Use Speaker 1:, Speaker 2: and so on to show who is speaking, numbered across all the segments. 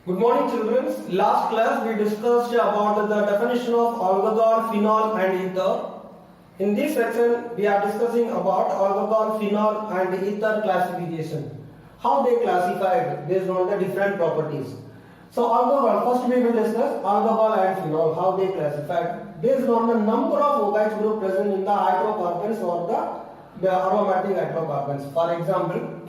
Speaker 1: Good morning, children. Last class we discussed about the definition of alcohol, phenol and ether. In this section we are discussing about alcohol, phenol and ether classification. How they classified based on the different properties. So alcohol, first we will discuss alcohol and phenol, how they classified based on the number of OH group present in the hydrocarbons or the aromatic hydrocarbons. For example,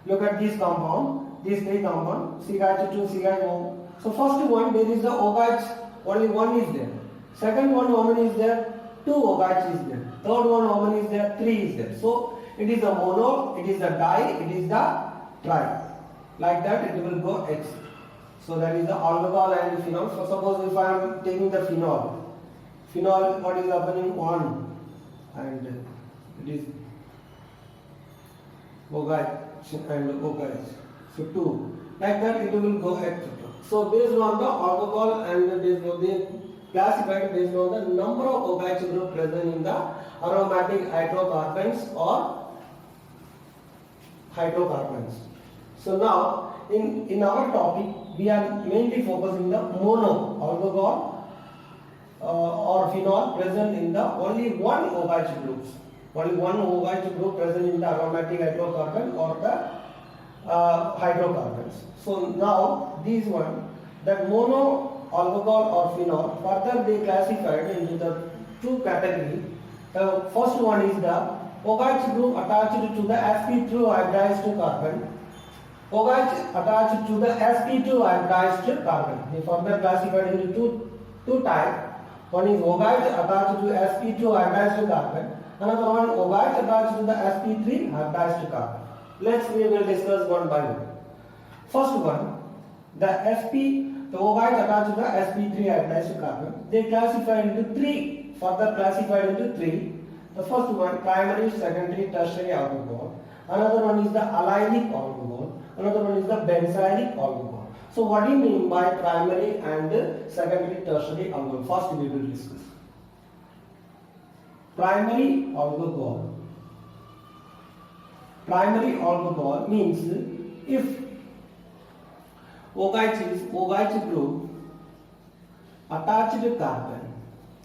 Speaker 1: look at this compound. These three compounds, CH2, CH1. So first one, there is the OH, only one is there. Second one, how many is there? 2 OH is there. Third one, how many is there? 3 is there. So it is a mono, it is a di, it is the tri. Like that it will go X. So that is the alcohol and phenol. So suppose if I am taking the phenol, what is happening? 1 and it is OH and OH. So 2. Like that it will go etc. So based on the alcohol and they classified based on the number of OH group present in the aromatic hydrocarbons or hydrocarbons. So now in our topic we are mainly focusing the mono alcohol or phenol present in the only one OH groups. Only one OH group present in the aromatic hydrocarbon or the hydrocarbons. So now these one, that mono alcohol or phenol, further they classified into the two categories. The first one is the OH group attached to the sp2 hybridized carbon. OH attached to the sp2 hybridized carbon. They further classified into two types. One is OH attached to sp2 hybridized carbon. Another one OH attached to the sp3 hybridized carbon. We will discuss one by one. First one, the OH attached to the sp3 hybridized carbon. They classified into three. Further classified into three. The first one, primary, secondary, tertiary alcohol. Another one is the allylic alcohol. Another one is the benzylic alcohol. So what do you mean by primary and secondary, tertiary alcohol? First we will discuss. Primary alcohol means if OH group attached carbon,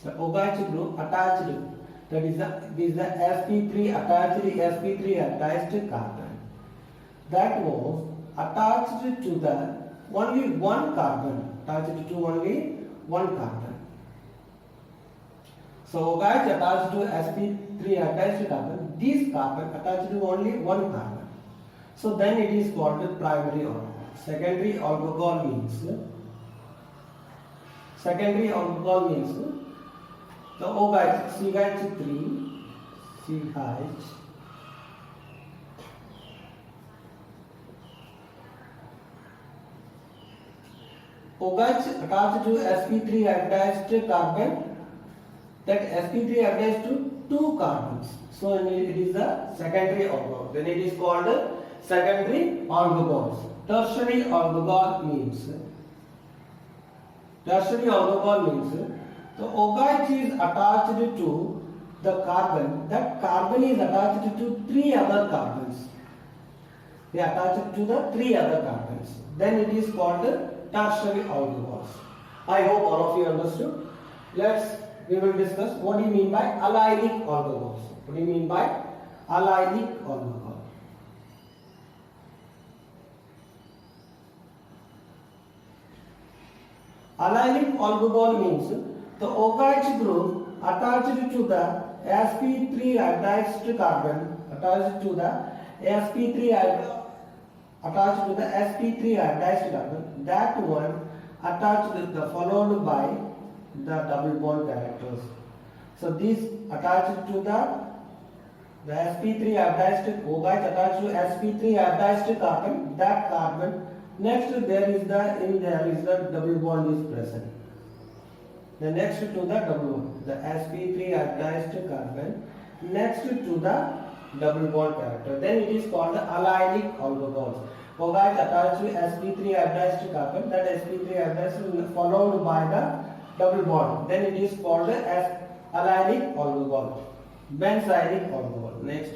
Speaker 1: the OH group attached, that is the sp3 attached attached carbon, that was attached to the only one carbon, attached to only one carbon. So OH attached to sp3 attached carbon, this carbon attached to only one carbon. So then it is called primary alcohol. Secondary alcohol means the OH CH3 CH OH attached to sp3 hybridized carbon. That sp3 attached to two carbons. So it is the secondary alcohol. Then it is called secondary alcohols. Tertiary alcohol means the OH is attached to the carbon. That carbon is attached to three other carbons. They are attached to the three other carbons. Then it is called tertiary alcohols. I hope all of you understood. We will discuss what do you mean by allylic alcohols. What do you mean by allylic alcohol? Allylic alcohol means the OH group attached to the sp3 hybridized carbon, attached to the sp3 hybridized carbon, that one attached followed by the double bond characters. So this attached to the sp3 hybridized OH attached to sp3 hybridized carbon, that carbon. Next there is the double bond is present. The next to the double bond, the sp3 hybridized carbon next to the double bond character. Then it is called the allylic alcohols. OH attached to sp3 hybridized carbon, that sp3 hybridized followed by the double bond. Then it is called as allylic alcohol. Benzylic alcohol. Next,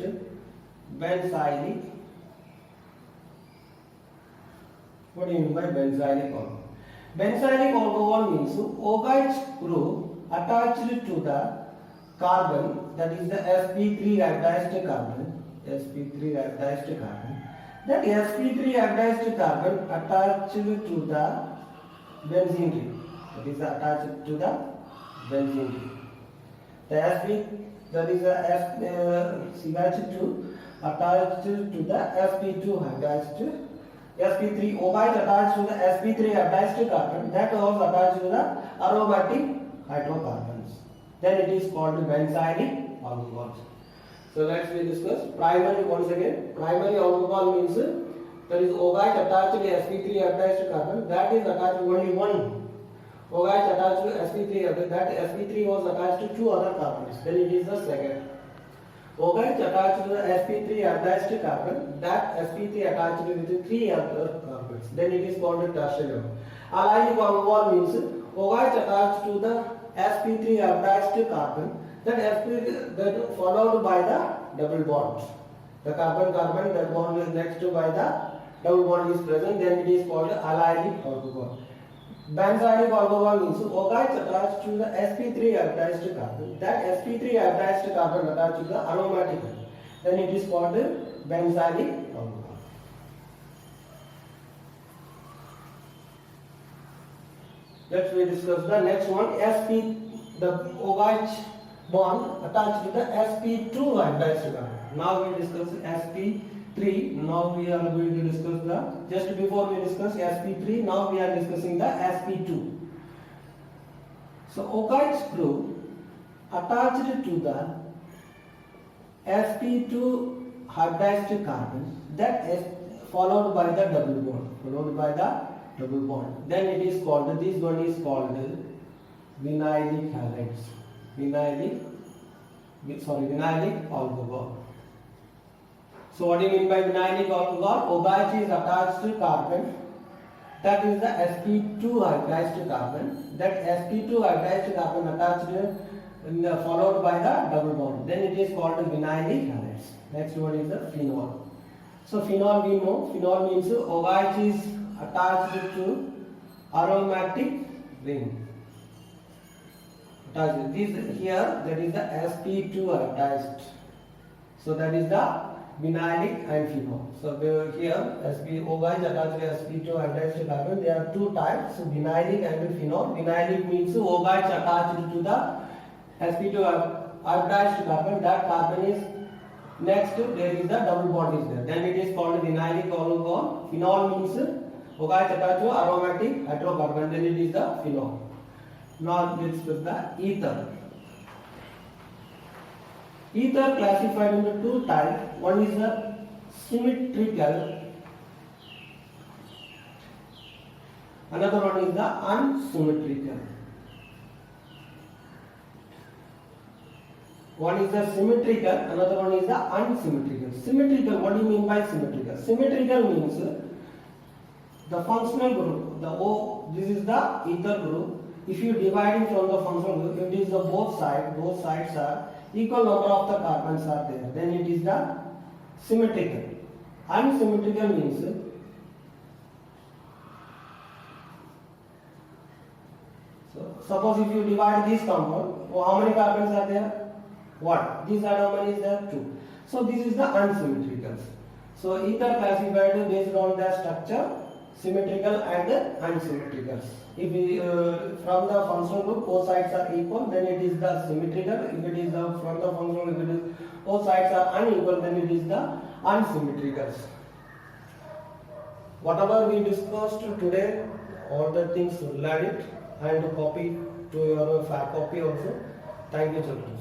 Speaker 1: benzylic What do you mean by benzylic alcohol? Benzylic alcohol means OH group attached to the carbon, that is the sp3 hybridized carbon, sp3 hybridized carbon. That sp3 hybridized carbon attached to the benzene ring. That is attached to the benzene ring. The sp, that is the CH2 attached to the sp2 hybridized, sp3 OH attached to the sp3 hybridized carbon, that was attached to the aromatic hydrocarbons. Then it is called benzylic alcohol. So let's discuss primary once again. Primary alcohol means there is OH attached to sp3 hybridized carbon, that is attached to only one OH attached to sp3, that sp3 was attached to two other carbons. Then it is the second. OH attached to the sp3 hybridized carbon, that sp3 attached with three other carbons. Then it is called tertiary. Allylic alcohol means OH attached to the sp3 hybridized carbon, that sp that followed by the double bond. The carbon that bond is next to by the double bond is present. Then it is called allylic alcohol. Benzylic alcohol means OH attached to the sp3 hybridized carbon, that sp3 hybridized carbon attached to the aromatic. Then it is called benzylic alcohol. Let's discuss the next one. The OH bond attached to the sp2 hybridized carbon. Now we discuss sp3. Now we are going to discuss the, just before we discuss sp3, now we are discussing the sp2. So OH group attached to the sp2 hybridized carbon, that is followed by the double bond. Then it is called, this one is called vinylic halides. Vinylic alcohol. So what do you mean by vinylic alcohol? OH is attached to carbon, that is the sp2 hybridized carbon. That sp2 hybridized carbon attached followed by the double bond. Then it is called vinylic halides. Next one is the phenol. So phenol we know. Phenol means OH is attached to aromatic ring. This here, that is the sp2 hybridized. So that is the vinylic and phenol. So here OH attached to sp2 hybridized carbon. There are two types, vinylic and phenol. Vinylic means OH attached to the sp2 hybridized carbon. That carbon is next, there is the double bond is there. Then it is called vinylic alcohol. Phenol means OH attached to aromatic hydrocarbon. Then it is the phenol. Now let's discuss the ether. Ether classified into two types. One is the symmetrical, another one is the unsymmetrical. One is the symmetrical, another one is the unsymmetrical. Symmetrical, what do you mean by symmetrical? Symmetrical means the functional group, this is the ether group. If you divide it from the functional group, it is the both sides are equal number of the carbons are there. Then it is the symmetrical. Unsymmetrical means suppose if you divide this compound, how many carbons are there? What? This side how many is there? 2. So this is the unsymmetrical. So ether classified based on the structure, symmetrical and unsymmetrical. If we, from the functional group both sides are equal, then it is the symmetrical. If it is from the functional group, if it is both sides are unequal, then it is the unsymmetrical. Whatever we discussed today, all the things, learn it and copy to your fact copy also. Thank you, children.